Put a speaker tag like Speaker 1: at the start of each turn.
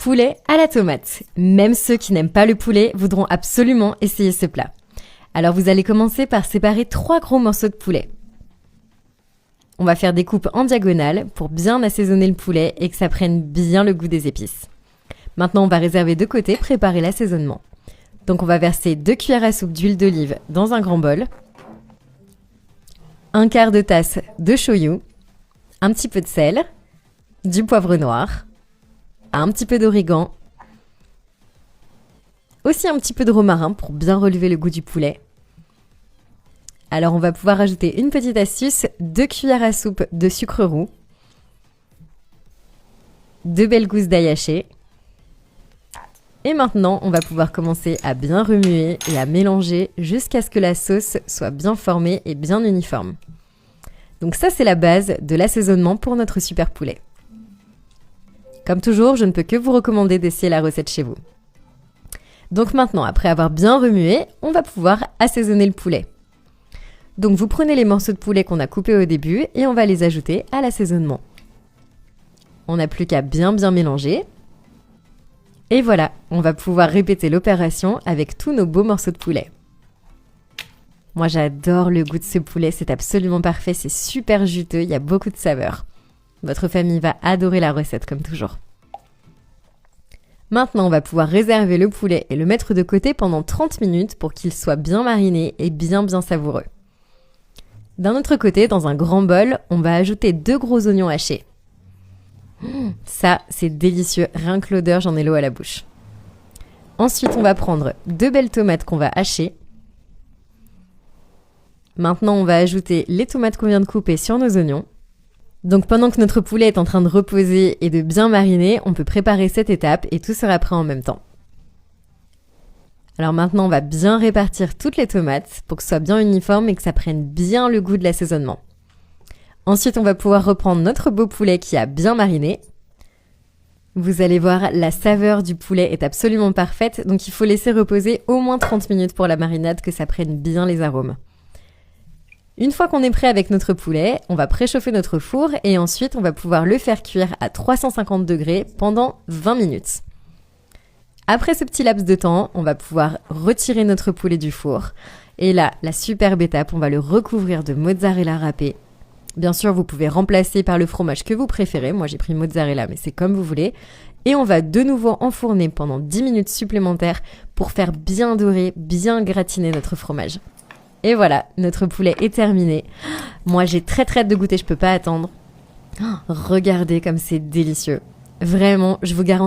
Speaker 1: Poulet à la tomate. Même ceux qui n'aiment pas le poulet voudront absolument essayer ce plat. Alors vous allez commencer par séparer 3 gros morceaux de poulet. On va faire des coupes en diagonale pour bien assaisonner le poulet et que ça prenne bien le goût des épices. Maintenant, on va réserver de côté, préparer l'assaisonnement. Donc on va verser 2 cuillères à soupe d'huile d'olive dans un grand bol, 1/4 de tasse de shoyu, un petit peu de sel, du poivre noir, un petit peu d'origan, aussi un petit peu de romarin pour bien relever le goût du poulet. Alors on va pouvoir ajouter une petite astuce, 2 cuillères à soupe de sucre roux, 2 belles gousses d'ail haché. Et maintenant, on va pouvoir commencer à bien remuer et à mélanger jusqu'à ce que la sauce soit bien formée et bien uniforme. Donc ça, c'est la base de l'assaisonnement pour notre super poulet. Comme toujours, je ne peux que vous recommander d'essayer la recette chez vous. Donc maintenant, après avoir bien remué, on va pouvoir assaisonner le poulet. Donc vous prenez les morceaux de poulet qu'on a coupés au début et on va les ajouter à l'assaisonnement. On n'a plus qu'à bien mélanger. Et voilà, on va pouvoir répéter l'opération avec tous nos beaux morceaux de poulet. Moi j'adore le goût de ce poulet, c'est absolument parfait, c'est super juteux, il y a beaucoup de saveurs. Votre famille va adorer la recette comme toujours. Maintenant on va pouvoir réserver le poulet et le mettre de côté pendant 30 minutes pour qu'il soit bien mariné et bien savoureux. D'un autre côté, dans un grand bol, on va ajouter 2 gros oignons hachés. Ça, c'est délicieux, rien que l'odeur, j'en ai l'eau à la bouche. Ensuite, on va prendre 2 belles tomates qu'on va hacher. Maintenant, on va ajouter les tomates qu'on vient de couper sur nos oignons. Donc pendant que notre poulet est en train de reposer et de bien mariner, on peut préparer cette étape et tout sera prêt en même temps. Alors maintenant, on va bien répartir toutes les tomates pour que ce soit bien uniforme et que ça prenne bien le goût de l'assaisonnement. Ensuite, on va pouvoir reprendre notre beau poulet qui a bien mariné. Vous allez voir, la saveur du poulet est absolument parfaite, donc il faut laisser reposer au moins 30 minutes pour la marinade, que ça prenne bien les arômes. Une fois qu'on est prêt avec notre poulet, on va préchauffer notre four et ensuite on va pouvoir le faire cuire à 350 degrés pendant 20 minutes. Après ce petit laps de temps, on va pouvoir retirer notre poulet du four. Et là, la superbe étape, on va le recouvrir de mozzarella râpé. Bien sûr, vous pouvez remplacer par le fromage que vous préférez. Moi, j'ai pris mozzarella, mais c'est comme vous voulez. Et on va de nouveau enfourner pendant 10 minutes supplémentaires pour faire bien dorer, bien gratiner notre fromage. Et voilà, notre poulet est terminé. Moi, j'ai très hâte de goûter, je peux pas attendre. Regardez comme c'est délicieux. Vraiment, je vous garantis.